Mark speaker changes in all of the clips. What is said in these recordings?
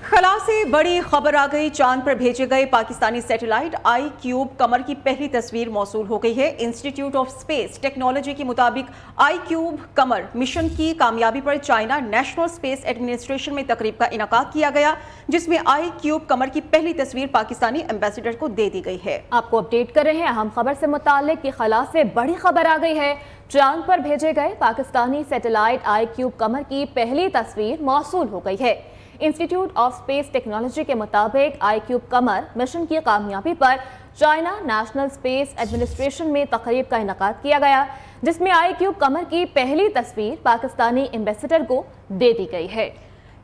Speaker 1: खला से बड़ी खबर आ गई। चांद पर भेजे गए पाकिस्तानी सैटेलाइट आई क्यूब कमर की पहली तस्वीर मौसूल हो गई है। इंस्टीट्यूट ऑफ स्पेस टेक्नोलॉजी के मुताबिक आई क्यूब कमर मिशन की कामयाबी पर चाइना नेशनल स्पेस एडमिनिस्ट्रेशन में तकरीब का इनकाद किया गया, जिसमें आई क्यूब कमर की पहली तस्वीर पाकिस्तानी एम्बेसडर को दे दी गई है।
Speaker 2: आपको अपडेट कर रहे हैं अहम खबर से मुताल्लिक कि खला से बड़ी खबर आ गई है। चांद पर भेजे गए पाकिस्तानी सैटेलाइट आई क्यूब कमर की पहली तस्वीर मौसूल हो गई है। इंस्टीट्यूट ऑफ स्पेस टेक्नोलॉजी के मुताबिक आई क्यूब कमर मिशन की कामयाबी पर चाइना नेशनल स्पेस एडमिनिस्ट्रेशन में तकरीब का इनकाद किया गया, जिसमें आई क्यूब कमर की पहली तस्वीर पाकिस्तानी एम्बेसडर को दे दी गई है।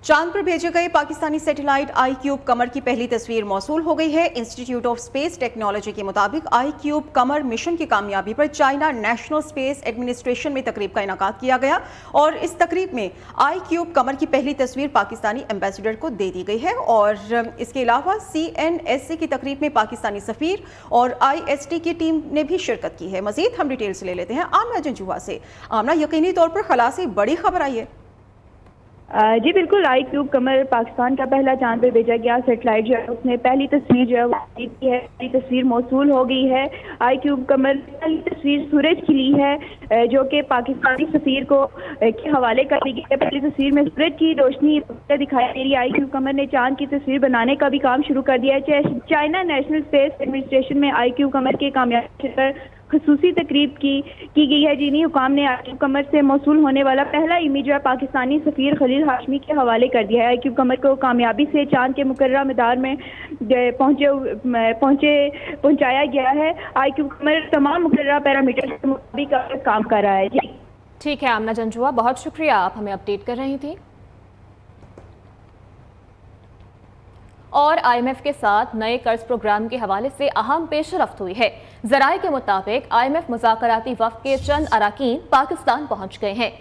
Speaker 1: चांद पर भेजे गए पाकिस्तानी सैटेलाइट आई क्यूब कमर की पहली तस्वीर मौसूल हो गई है। इंस्टीट्यूट ऑफ स्पेस टेक्नोलॉजी के मुताबिक आई क्यूब कमर मिशन की कामयाबी पर चाइना नेशनल स्पेस एडमिनिस्ट्रेशन में तकरीब का इनकाद किया गया और इस तकरीब में आई क्यूब कमर की पहली तस्वीर पाकिस्तानी एम्बेसडर को दे दी गई है। और इसके अलावा CNSA की तकरीब में पाकिस्तानी सफीर और IST की टीम ने भी शिरकत की है। मजीद हम डिटेल्स ले लेते हैं आमना जंजुआ से। आमना, यकीनी तौर पर खला से बड़ी खबर आई है।
Speaker 3: जी बिल्कुल, आई क्यूब कमर पाकिस्तान का पहला चांद पर भेजा गया सैटेलाइट जो है उसने पहली तस्वीर जो है वो दी है। पहली तस्वीर मौसूल हो गई है। आई क्यूब कमर पहली तस्वीर सूरज की ली है जो कि पाकिस्तानी सफीर को के हवाले कर दी गई है। पहली तस्वीर में सूरज की रोशनी दिखाई दे रही है। आई क्यूब कमर ने चांद की तस्वीर बनाने का भी काम शुरू कर दिया है। चाइना नेशनल स्पेस एडमिनिस्ट्रेशन में आई क्यूब कमर के कामयाबी पर खसूसी तकरीब की गई है। जिन्हीं हुकाम ने आई क्यूब कमर से मौसूल होने वाला पहला इमेज जो है पाकिस्तानी सफीर खलील हाशमी के हवाले कर दिया है। आई क्यूब कमर को कामयाबी से चांद के मुकर्रर मैदान में पहुंचाया गया है। आई क्यूब कमर तमाम मुकर्रर पैरामीटर के मुताबिक काम कर रहा है। जी
Speaker 2: ठीक है आमना जंजुआ, बहुत शुक्रिया, आप हमें अपडेट कर रही थी। और IMF के साथ नए कर्ज प्रोग्राम के हवाले से अहम पेशरफ्त हुई है। जराये के मुताबिक IMF मुज़ाकराती वफ़द के चंद अरकान पाकिस्तान पहुंच गए हैं।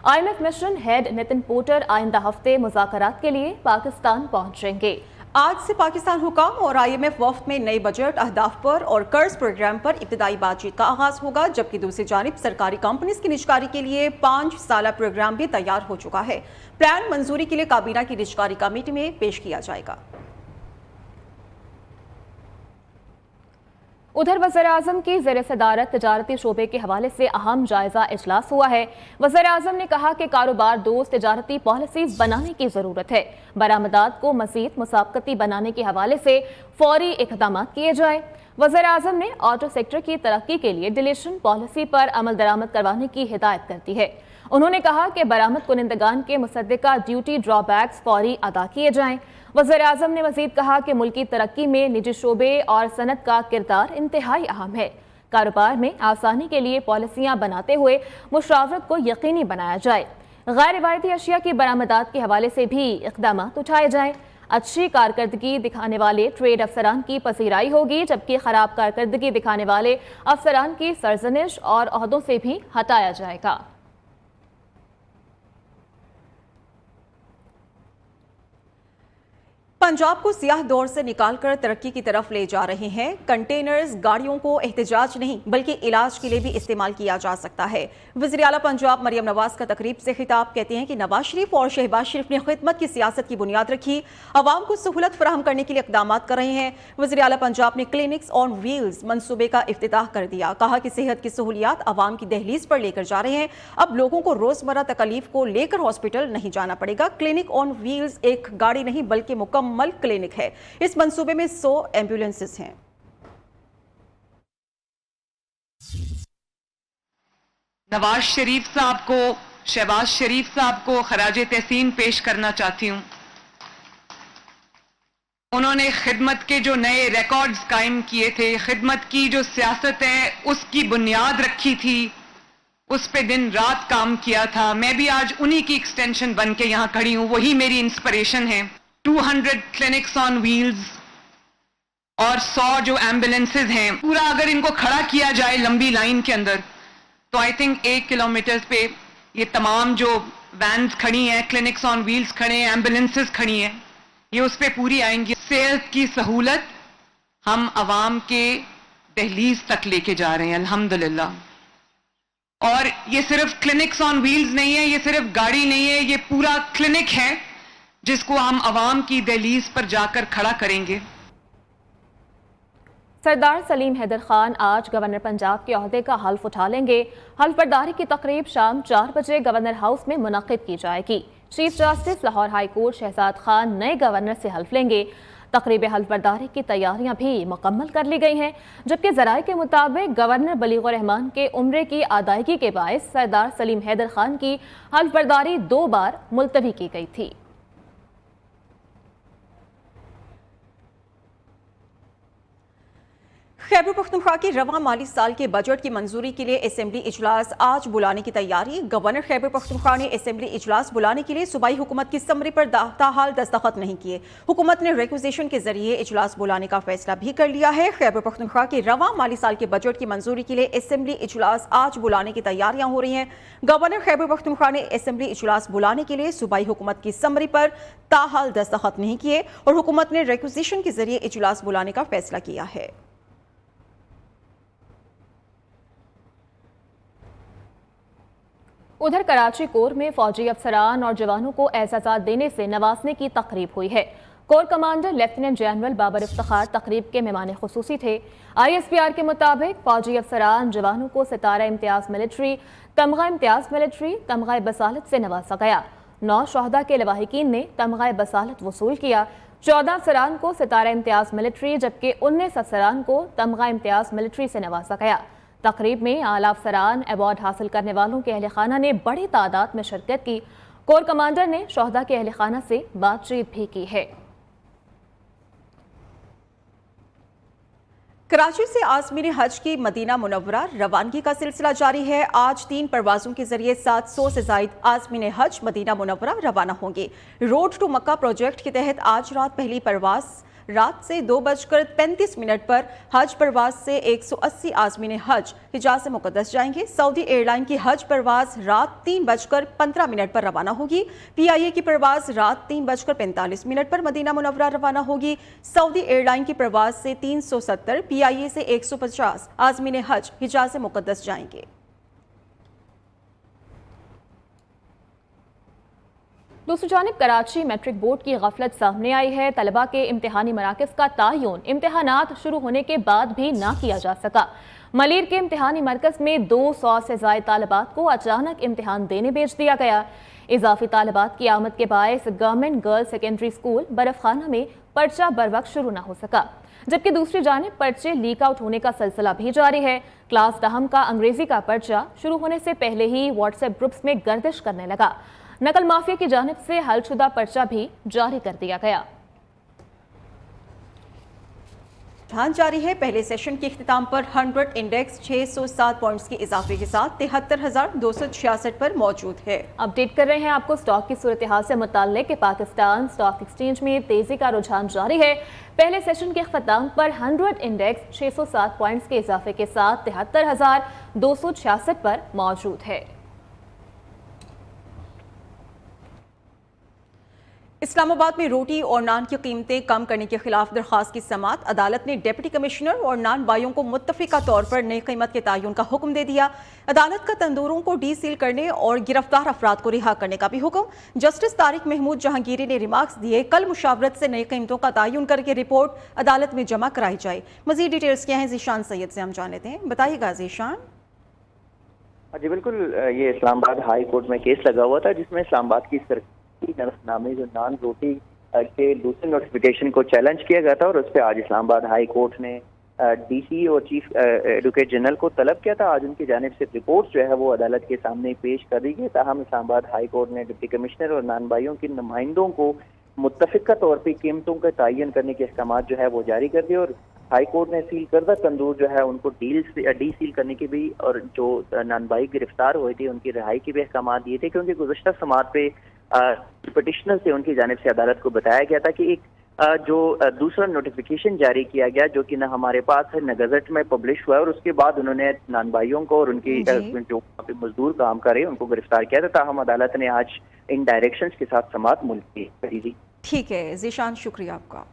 Speaker 2: IMF mission head Nathan Porter आइंदा हफ्ते मुज़ाकरात के लिए पाकिस्तान पहुंचेंगे।
Speaker 1: आज से पाकिस्तान हुकाम और IMF वफ़द में नए बजट अहदाफ पर और कर्ज प्रोग्राम पर इब्तिदाई बातचीत का आगाज होगा, जबकि दूसरी जानिब सरकारी कंपनीज की निजकारी के लिए 5 साला प्रोग्राम भी तैयार हो चुका है। प्लान मंजूरी के लिए काबीना की निजकारी कमेटी में पेश किया जाएगा।
Speaker 2: उधर वज़ीर-ए-आज़म की ज़ेर सदारत तिजारती शोबे के हवाले से अहम जायजा इजलास हुआ है। वज़ीर-ए-आज़म ने कहा कि कारोबार दोस्त तिजारती पॉलिसीज बनाने की ज़रूरत है। बरामदात को मज़ीद मुसाबकती बनाने के हवाले से फौरी इक़दाम किए जाए। वज़ीर-ए-आज़म ने ऑटो सेक्टर की तरक्की के लिए डिलीशन पॉलिसी पर अमल दरामद करवाने की हिदायत कर दी है। उन्होंने कहा कि बरामद कुनिंदगान के मुसद्दिका ड्यूटी ड्रॉबैक्स फौरी अदा किए जाएं। वज़ीर-ए-आज़म ने मज़ीद कहा कि मुल्की तरक्की में निजी शोबे और सनत का किरदार इंतहाई अहम है। कारोबार में आसानी के लिए पॉलिसियाँ बनाते हुए मुशावरत को यकीनी बनाया जाए। गैर रिवायती अशिया की बरामदात के हवाले से भी इक़दाम उठाए जाएँ। अच्छी कारकर्दगी दिखाने वाले ट्रेड अफसरान की पसीराई होगी, जबकि खराब कारकर्दगी दिखाने वाले अफसरान की सरजनिश और ओहदों से भी हटाया जाएगा।
Speaker 1: पंजाब को सियाह दौर से निकालकर तरक्की की तरफ ले जा रहे हैं। कंटेनर्स गाड़ियों को एहतजाज नहीं बल्कि इलाज के लिए भी इस्तेमाल किया जा सकता है। वज़ीर आला पंजाब मरियम नवाज का तकरीब से खिताब कहते हैं कि नवाज शरीफ और शहबाज शरीफ ने खिदमत की सियासत की बुनियाद रखी, आवाम को सहूलत फराहम करने के लिए इक़दाम कर रहे हैं। वज़ीर आला पंजाब ने क्लिनिक्स ऑन व्हील्स मनसूबे का इफ्तिताह कर दिया। कहा कि सेहत की सहूलियात आवाम की दहलीज पर लेकर जा रहे हैं। अब लोगों को रोजमर्रा तकलीफ को लेकर हॉस्पिटल नहीं जाना पड़ेगा। क्लिनिक ऑन व्हील्स एक गाड़ी नहीं बल्कि मुकम्मल क्लिनिक है। इस मंसूबे में 100 एम्बुलेंसेस हैं।
Speaker 4: नवाज शरीफ साहब को, शहबाज शरीफ साहब को खराजे तहसीन पेश करना चाहती हूं। उन्होंने खिदमत के जो नए रिकॉर्ड्स कायम किए थे, खिदमत की जो सियासत है उसकी बुनियाद रखी थी, उस पे दिन रात काम किया था। मैं भी आज उन्हीं की एक्सटेंशन बन के यहां खड़ी हूं, वही मेरी इंस्पिरेशन है। 200 क्लिनिक्स ऑन व्हील्स और 100 जो एम्बुलेंसेज हैं, पूरा अगर इनको खड़ा किया जाए लंबी लाइन के अंदर, तो आई थिंक 1 किलोमीटर पे ये तमाम जो वैन्स खड़ी हैं, क्लिनिक्स ऑन व्हील्स खड़े हैं, एम्बुलेंसेज खड़ी हैं, ये उस पे पूरी आएंगी। सेहत की सहूलत हम आवाम के दहलीज तक लेके जा रहे हैं अल्हम्दुलिल्लाह। और ये सिर्फ क्लिनिक्स ऑन व्हील्स नहीं है, ये सिर्फ गाड़ी नहीं है, ये पूरा क्लिनिक है जिसको हम अवाम की दहलीज पर जाकर खड़ा करेंगे।
Speaker 2: सरदार सलीम हैदर खान आज गवर्नर पंजाब के ओहदे का हल्फ उठा लेंगे। हल्फ बर्दारी की तकरीब शाम 4 बजे गवर्नर हाउस में मुनक्किद की जाएगी। Chief justice Lahore high court Shahzad Khan नए गवर्नर से हल्फ लेंगे। तकरीब हल्फ बर्दारी की तैयारियां भी मुकम्मल कर ली गई हैं, जबकि ज़राए के मुताबिक गवर्नर बलीगुर रहमान के उम्रे की अदायगी के बायस सरदार सलीम हैदर खान की हल्फ बर्दारी 2 बार मुलतवी की गई थी।
Speaker 1: खैबर पख्तूनख्वा के रवां माली साल के बजट की मंजूरी के लिए असेंबली इजलास आज बुलाने की तैयारी। गवर्नर खैबर पख्तूनख्वा ने असेंबली इजलास बुलाने के लिए सूबाई हुकूमत की समरी पर ताहाल दस्तखत नहीं किए। हुकूमत ने रिक्विजिशन के जरिए इजलास बुलाने का फैसला भी कर लिया है। खैबर पख्तूनख्वा के रवां माली साल के बजट की मंजूरी के लिए असेंबली इजलास आज बुलाने की तैयारियां हो रही हैं। गवर्नर खैबर पख्तूनख्वा ने असेंबली इजलास बुलाने के लिए सूबाई हुकूमत की समरी पर ताहाल दस्तखत नहीं किए और हुकूमत ने रिक्विजिशन के जरिए इजलास बुलाने का फैसला किया है।
Speaker 2: उधर कराची कोर में फौजी अफसरान और जवानों को एजाज़ात देने से नवाजने की तकरीब हुई है। Corps commander lieutenant general Babar Iftikhar तकरीब के मेहमान खुसूसी थे। ISPR के मुताबिक फौजी अफसरान जवानों को सितारा इम्तियाज मिलिट्री, तमगा बसालत से नवाजा गया। 9 शहदा के लवाहिकीन ने तमगा बसालत वसूल किया। 14 अफसरान को सितारा इम्तियाज मिलिट्री जबकि 19 अफसरान को तमगा इम्तियाज मिलिट्री से नवाजा गया। तकरीब में आला अफसरान अवार्ड हासिल करने वालों के अहल खाना ने बड़ी तादाद में शिरकत की। कोर कमांडर ने शोहदा के अहल खाना से बातचीत भी की है।
Speaker 1: कराची से आज़मीन हज की मदीना मुनव्वरा रवानगी का सिलसिला जारी है। आज 3 परवाज़ों के जरिए 700 से ज़ायद आज़मीन हज मदीना मुनव्वरा रवाना होंगे। रोड टू मक्का प्रोजेक्ट के तहत आज रात पहली परवाज़ रात से 2:35 पर हज परवाज से 180 आज़मीन हज हिजाज मुक़द्दस जाएंगे। सऊदी एयरलाइन की हज परवाज रात 3:15 पर रवाना होगी। PIA की परवाज रात 3:45 पर मदीना मुनव्वरा रवाना होगी। सऊदी एयरलाइन की परवाज से 370, PIA से 150 आज़मीन हज हिजाज मुक़द्दस जाएंगे।
Speaker 2: दूसरी जानिब कराची मैट्रिक बोर्ड की गफलत सामने आई है। तलबा के इम्तिहानी मराकज़ का तयन इम्तिहानात शुरू होने के बाद भी ना किया जा सका। मलीर के इम्तिहानी मरकज़ में 200 से ज़ायद तालिबात को अचानक इम्तिहान देने भेज दिया गया। इजाफी तालिबात की आमद के बायस गवर्नमेंट गर्ल्स सेकेंडरी स्कूल बर्फखाना में पर्चा बर वक्त शुरू न हो सका, जबकि दूसरी जानिब पर्चे लीक आउट होने का सिलसिला भी जारी है। क्लास 10 का अंग्रेजी का पर्चा शुरू होने से पहले ही व्हाट्सएप ग्रुप्स में गर्दिश करने लगा। नकल माफिया की जानिब से हलशुदा पर्चा भी जारी कर दिया गया।
Speaker 1: इम्तिहान जारी है। पहले सेशन के इख्तिताम पर 100 इंडेक्स 607 पॉइंट्स के इजाफे के साथ 73,266 पर मौजूद है।
Speaker 2: अपडेट कर रहे हैं आपको स्टॉक की सूरत हाल से मुताल्लिक कि पाकिस्तान स्टॉक एक्सचेंज में तेजी का रुझान जारी है। पहले सेशन के इख्तिताम पर 100 इंडेक्स 607 पॉइंट्स के इजाफे के साथ 73,266 पर मौजूद है।
Speaker 1: इस्लामाबाद में रोटी और नान की कीमतें कम करने के खिलाफ दरख्वास्त की समाअत। अदालत ने डिप्टी कमिश्नर और नान बाइयों को मुत्तफिका तौर पर नई कीमत के तयन का हुक्म दे दिया। अदालत का तंदूरों को डीसील करने और गिरफ्तार अफराद को रिहा करने का भी हुक्म। जस्टिस तारिक महमूद जहांगीरी ने रिमार्क्स दिए, कल मुशावरत से नई कीमतों का तयन करके रिपोर्ट अदालत में जमा कराई जाए। मजीद डिटेल्स क्या हैं जीशान सैयद से हम जान लेते हैं। बताइएगा जीशान।
Speaker 5: जी बिल्कुल, ये इस्लामाबाद हाई कोर्ट में केस लगा हुआ था जिसमें इस्लामाबाद की नरखनामे जो नान रोटी के दूसरे नोटिफिकेशन को चैलेंज किया गया था और उस पर आज इस्लामाबाद हाई कोर्ट ने DC और चीफ एडवोकेट जनरल को तलब किया था। आज उनकी जानिब से रिपोर्ट जो है वो अदालत के सामने पेश कर दी गई। ताहम इस्लामाबाद हाई कोर्ट ने डिप्टी कमिश्नर और नान भाइयों के नुमाइंदों को मुत्तफिका तौर पर कीमतों का तयन करने के अहकाम जो है वो जारी कर दिए और हाई कोर्ट ने सील करदा तंदूर जो है उनको डीसील करने की भी और जो नान भाई गिरफ्तार हुए थे उनकी रिहाई के भी अहकाम दिए थे, क्योंकि गुज़श्ता समाअत पे पिटिशनर से उनकी जानिब से अदालत को बताया गया था कि एक जो दूसरा नोटिफिकेशन जारी किया गया जो कि न हमारे पास है न गजट में पब्लिश हुआ है, और उसके बाद उन्होंने नान भाइयों को और उनकी जो मजदूर काम कर रहे उनको गिरफ्तार किया था। ताहम अदालत ने आज इन डायरेक्शंस के साथ समाअत मुलतवी करी थी।
Speaker 1: ठीक है जीशान, शुक्रिया आपका।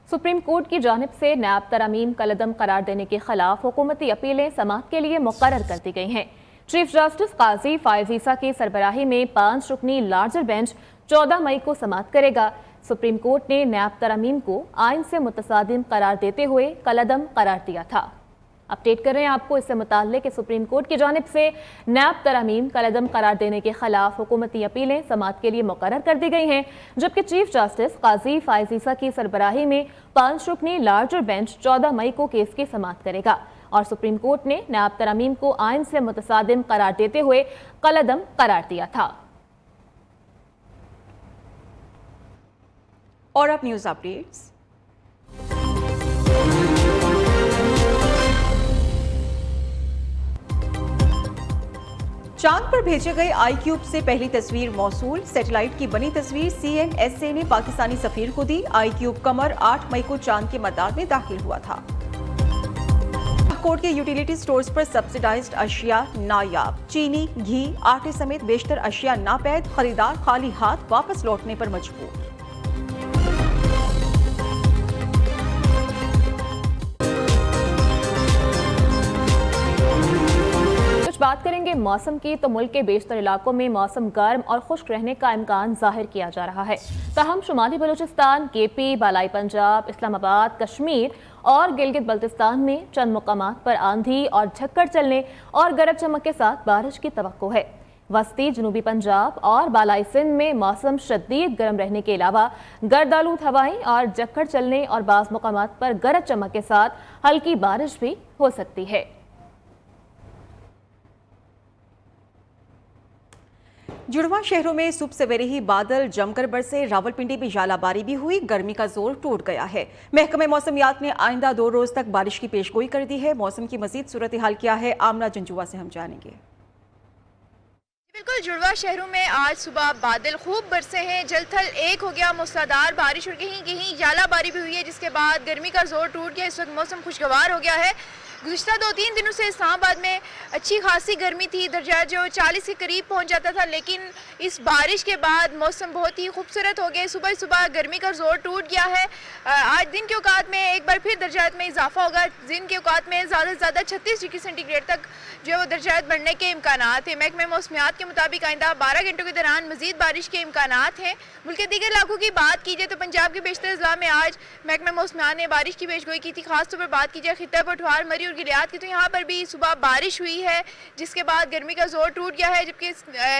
Speaker 2: सुप्रीम कोर्ट की जानिब से नैब तरमीम कलदम करार देने के खिलाफ हुकूमती अपीलें समाअत के लिए मुकर्रर कर दी गई हैं। चीफ जस्टिस काजी फायज ईसा की सरबराही में 5 रुकनी लार्जर बेंच 14 मई को समाअत करेगा। सुप्रीम कोर्ट ने नैब तरमीम को आइन से मुतसादिम करार देते हुए कलअदम करार दिया था। अपडेट कर रहे हैं आपको इससे मुताल्लिक कि सुप्रीम कोर्ट की जानिब से नैब तरमीम कलअदम करार देने के खिलाफ हुकूमती अपीलें समाअत के लिए मुकर्रर कर दी गई हैं, जबकि चीफ जस्टिस काजी फायज ईसा की सरबराही में 5 रुकनी लार्जर बेंच 14 मई को केस की समाअत करेगा और सुप्रीम कोर्ट ने नैब तरमीम को आइन से मुतसादिम करार देते हुए कलअदम करार दिया था।
Speaker 1: और अब न्यूज अपडेट्स। चांद पर भेजे गए आईक्यूब से पहली तस्वीर मौसूल। सैटेलाइट की बनी तस्वीर CNSA ने पाकिस्तानी सफीर को दी। आईक्यूब कमर 8 मई को चांद के मदार में दाखिल हुआ था। कोर्ट के यूटिलिटी स्टोर्स पर सब्सिडाइज्ड अशिया नायाब। चीनी, घी, आटे समेत बेशतर अशिया नापैद। खरीदार खाली हाथ वापस लौटने पर मजबूर।
Speaker 2: बात करेंगे मौसम की, तो मुल्क के बेशतर इलाकों में मौसम गर्म और खुश्क रहने का इम्कान जाहिर किया जा रहा है। ताहम शुमाली बलूचिस्तान, KP, बालाई पंजाब, इस्लामाबाद, कश्मीर और गिलगित बल्तिस्तान में चंद मुकामात पर आंधी और झक्कड़ चलने और गरज चमक के साथ बारिश की तवक्को है। वस्ती जनूबी पंजाब और बालाई सिंध में मौसम शदीद गर्म रहने के अलावा गर्दालूद हवाएं और झक्कड़ चलने और बाज़ मुकामात पर गरज चमक के साथ हल्की बारिश भी हो सकती है।
Speaker 1: जुड़वा शहरों में सुबह सवेरे ही बादल जमकर बरसे। रावलपिंडी में झालाबारी भी हुई। गर्मी का जोर टूट गया है। महकमे मौसमियात ने आइंदा 2 रोज तक बारिश की पेशगोई कर दी है। मौसम की मजीद सूरत हाल क्या है, आमना जंजुआ से हम जानेंगे।
Speaker 6: बिल्कुल, जुड़वा शहरों में आज सुबह बादल खूब बरसे हैं। जल थल एक हो गया, मूसलाधार बारिश और कहीं कहीं झालाबारी भी हुई है, जिसके बाद गर्मी का जोर टूट गया। इस वक्त मौसम खुशगवार हो गया है। गुज़िश्ता 2-3 दिनों से इस्लामाबाद में अच्छी खासी गर्मी थी, दर्जा जो 40 के करीब पहुंच जाता था, लेकिन इस बारिश के बाद मौसम बहुत ही खूबसूरत हो गया। सुबह सुबह गर्मी का जोर टूट गया है। आज दिन के औकात में एक बार फिर दर्जात में इजाफा होगा। दिन के औकात में ज़्यादा से ज़्यादा 36 डिग्री सेंटीग्रेड तक जो है वो दर्जात बढ़ने के इम्कानात हैं। महकमे मौसमियात के मुताबिक आइंदा 12 घंटों के दौरान मजीद बारिश के इम्कानात हैं। मुल्क के दीगर इलाकों की बात की जाए तो पंजाब के बेशतर अजला में आज महकमे मौसमियात ने बारिश की पेशगोई की थी। खासतौर पर बात की जाए खित्ता पठवार, मरी और गिलियात की, तो यहाँ पर भी सुबह बारिश हुई है, जिसके बाद गर्मी का जोर टूट गया है। जबकि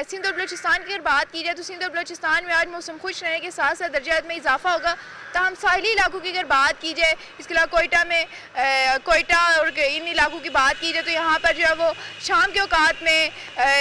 Speaker 6: सिंध और बलूचिस्तान की अगर बात की जाए तो सिंध और बलूचिस्तान में आज मौसम खुश रहने के साथ साथ दर्जात में इजाफा होगा। तमाम साहिली इलाकों की अगर बात की जाए, इसके अलावा कोयटा और इन इलाकों की बात की जाए तो यहाँ पर जो है वो शाम के औकात में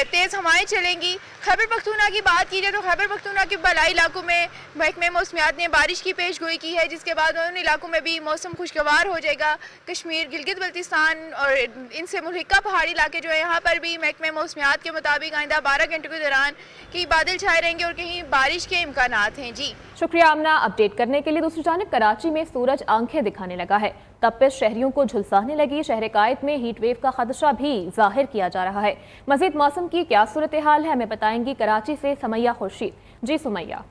Speaker 6: तेज़ हवाएं चलेंगी। खैबर पख्तूनख्वा की बात की जाए तो खैबर पख्तूनख्वा के बलाई इलाकों में महकमे मौसमियात ने बारिश की पेशगोई की है, जिसके बाद उन इलाकों में भी मौसम खुशगवार हो जाएगा। कश्मीर, गिलगित बल्तिस्तान और इनसे मुल्हिका पहाड़ी इलाके जो है, यहाँ पर भी महकमे मौसमियात के मुताबिक आइंदा 12 घंटों के दौरान कहीं बादल छाए रहेंगे और कहीं बारिश के इम्कानात हैं। जी
Speaker 2: शुक्रिया आमना अपडेट करने के लिए। दूसरी जानिब कराची में सूरज आंखें दिखाने लगा है। तपिश शहरियों को झुलसाने लगी। शहर कायद में हीट वेव का खदशा भी जाहिर किया जा रहा है। मजीद मौसम की क्या सूरत हाल है हमें बताएंगी कराची से सुमैया खुर्शीद। जी सुमैया।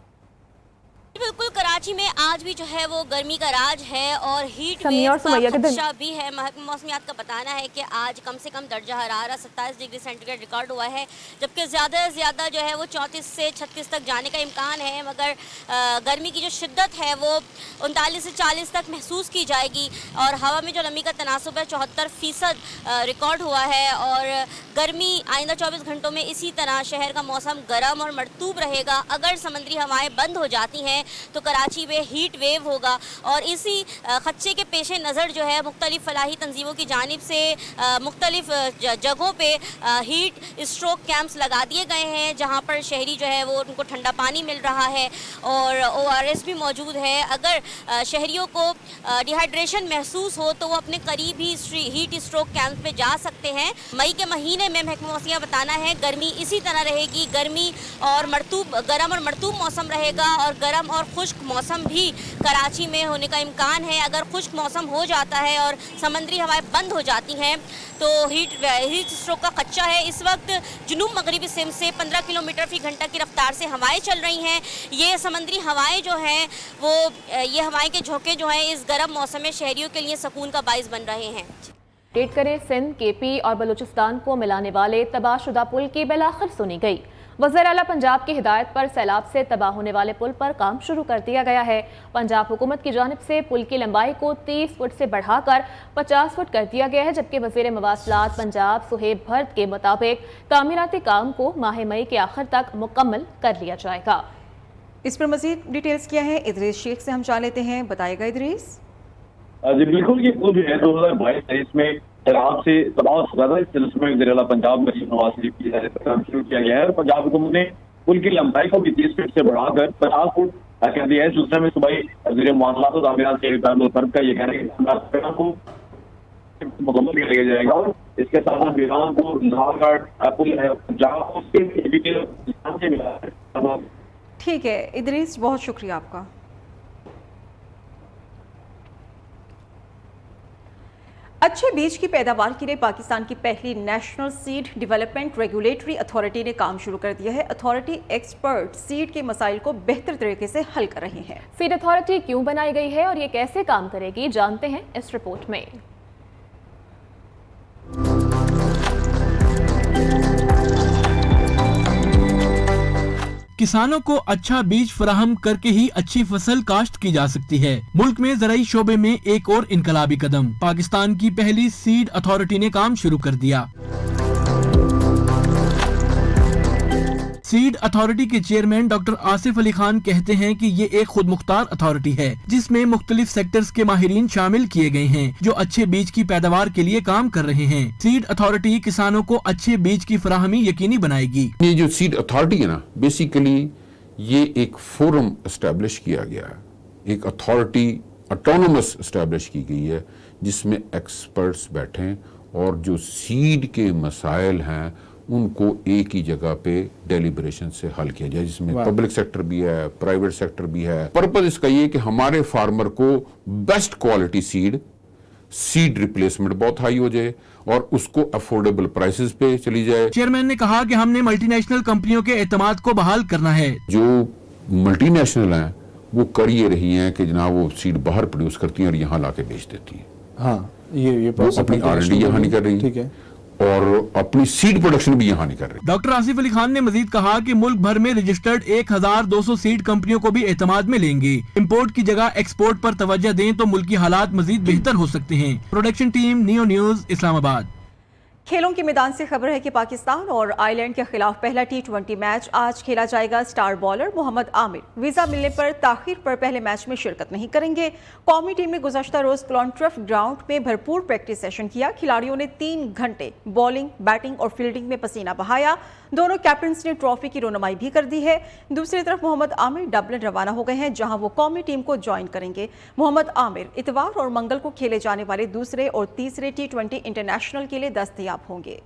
Speaker 7: बिल्कुल, कराची में आज भी जो है वो गर्मी का राज है और हीट वेव का खदशा भी है। मौसमियात का बताना है कि आज कम से कम दर्जा हरारत 27 डिग्री सेंटीग्रेड रिकॉर्ड हुआ है, जबकि ज़्यादा से ज़्यादा जो है वो 34 से 36 तक जाने का इम्कान है। मगर गर्मी की जो शिद्दत है वो 39 से 40 तक महसूस की जाएगी और हवा में जो नमी का तनासुब है 74% रिकॉर्ड हुआ है। और गर्मी आइंदा 24 घंटों में इसी तरह शहर का मौसम गर्म और मरतूब रहेगा। अगर समुद्री हवाएँ बंद हो जाती हैं तो कराची में हीट वेव होगा और इसी खदशे के पेश नज़र जो है मुख्तलिफ फलाही तंजीमों की जानिब से मुख्तलिफ जगहों पे हीट स्ट्रोक कैंप्स लगा दिए गए हैं, जहाँ पर शहरी जो है वो उनको ठंडा पानी मिल रहा है और ORS भी मौजूद है। अगर शहरियों को डिहाइड्रेशन महसूस हो तो वो अपने करीब ही हीट स्ट्रोक कैंप पे जा सकते हैं। मई के महीने में महकमा मौसमियात बताना है गर्मी इसी तरह रहेगी। गर्मी और गर्म और मरतूब मौसम रहेगा और गर्म और खुश्क मौसम भी कराची में होने का इम्कान है। अगर खुश्क मौसम हो जाता है और समंदरी हवाएं बंद हो जाती हैं तो हीट स्ट्रोक का खदशा है। इस वक्त जुनूब मगरिबी सिमत से 15 किलोमीटर फी घंटा की रफ्तार से हवाएं चल रही हैं। ये समंदरी हवाएं जो हैं ये हवाएं के झोंके जो हैं इस गर्म मौसम में शहरियों के लिए सुकून का बाइस बन रहे हैं।
Speaker 2: अपडेट करें, सिंध, केपी और बलूचिस्तान को मिलाने वाले तबाहशुदा पुल की बिलाखिर सुनी गई। वज़ीर आला पंजाब की हिदायत पर सैलाब से तबाह होने वाले पुल पर काम शुरू कर दिया गया है। पंजाब हुकूमत की जानिब से पुल की लंबाई को 30 फुट से बढ़ाकर 50 फुट कर दिया गया है, जबकि वज़ीर मवासलात पंजाब सुहेब भर्त के मुताबिक तामीराती काम को माह मई के आखिर तक मुकम्मल कर लिया जाएगा।
Speaker 1: इस पर मजीद डिटेल्स क्या है, इदरीस शेख से हम जान लेते हैं। बताएगा इदरीस।
Speaker 8: जी बिल्कुल, ये पुल जो है 2022-23 में सैलाब से तबाह हो चुका था। इस सिलसिले में वज़ीर आला पंजाब मरीम नवाज शरीफ की हिदायत पर काम शुरू किया गया है और पंजाब हुकूमत ने पुल की लंबाई को भी 30 फीट से बढ़ाकर 50 फुट कर दिया है। इस सिलसिले में सुबह वज़ीर मवासलात और तामीरात का ये कहना है कि को मुकम्मल कर लिया जाएगा और इसके साथ साथ बिहार को नाहरगढ़ पुल है पंजाब उसके मिला है।
Speaker 1: ठीक है इदरीस, बहुत शुक्रिया आपका। अच्छे बीज की पैदावार के लिए पाकिस्तान की पहली national seed development regulatory authority ने काम शुरू कर दिया है। अथॉरिटी एक्सपर्ट सीड के मसाइल को बेहतर तरीके से हल कर रहे हैं।
Speaker 2: सीड अथॉरिटी क्यों बनाई गई है और ये कैसे काम करेगी, जानते हैं इस रिपोर्ट में।
Speaker 9: किसानों को अच्छा बीज फराहम करके ही अच्छी फसल काश्त की जा सकती है। मुल्क में ज़राई शोबे में एक और इनकलाबी कदम, पाकिस्तान की पहली सीड अथॉरिटी ने काम शुरू कर दिया। सीड अथॉरिटी के चेयरमैन डॉक्टर आसिफ अली खान कहते हैं कि ये एक खुद मुख्तार अथॉरिटी है जिसमें मुख्तलिफ सेक्टर्स के माहिरीन शामिल किए गए हैं जो अच्छे बीज की पैदावार के लिए काम कर रहे हैं। सीड अथॉरिटी किसानों को अच्छे बीज की फराहमी यकीनी बनाएगी।
Speaker 10: ये जो सीड अथॉरिटी है ना, बेसिकली ये एक फोरम एस्टेब्लिश किया गया है, एक अथॉरिटी ऑटोनोमस एस्टेब्लिश की गई है जिसमें एक्सपर्ट्स बैठे और जो सीड के मसाइल हैं उनको एक ही जगह पे डेलिब्रेशन से हल किया जाए, जिसमें पब्लिक सेक्टर भी है, प्राइवेट सेक्टर भी है। पर्पस इसका ये कि हमारे फार्मर को बेस्ट क्वालिटी सीड रिप्लेसमेंट बहुत हाई हो जाए और उसको अफोर्डेबल प्राइसेस पे चली जाए।
Speaker 9: चेयरमैन ने कहा कि हमने मल्टीनेशनल कंपनियों के एतमाद को बहाल करना है।
Speaker 10: जो मल्टीनेशनल हैं वो कर ये रही हैं कि जनाब वो सीड बाहर प्रोड्यूस करती हैं और यहाँ लाके बेच देती हैं।
Speaker 11: हाँ, ये
Speaker 10: वो अपनी R&D यहाँ नहीं कर रही, ठीक है, और अपनी सीड प्रोडक्शन भी यहाँ नहीं कर रही।
Speaker 9: डॉक्टर आसिफ अली खान ने मजीद कहा कि मुल्क भर में रजिस्टर्ड 1200 सीड कंपनियों को भी एतमाद में लेंगे। इंपोर्ट की जगह एक्सपोर्ट पर तवज्जो दें तो मुल्क की हालात मजीद बेहतर हो सकते हैं। Production team, neo news, Islamabad.
Speaker 1: खेलों के मैदान से खबर है कि पाकिस्तान और आयरलैंड के खिलाफ पहला T20 मैच आज खेला जाएगा। Star bowler Mohammad Amir visa मिलने पर ताखीर पर पहले मैच में शिरकत नहीं करेंगे। कौमी टीम ने गुज़श्ता रोज क्लॉन्ट्रफ ग्राउंड में भरपूर प्रैक्टिस सेशन किया। खिलाड़ियों ने 3 घंटे बॉलिंग, बैटिंग और फील्डिंग में पसीना बहाया। दोनों कैप्टन्स ने ट्रॉफी की रोनुमाई भी कर दी है। दूसरी तरफ मोहम्मद आमिर डबलिन रवाना हो गए हैं जहां वो कौमी टीम को ज्वाइन करेंगे। मोहम्मद आमिर इतवार और मंगल को खेले जाने वाले दूसरे और तीसरे T20 इंटरनेशनल के लिए दस्तयाब होंगे।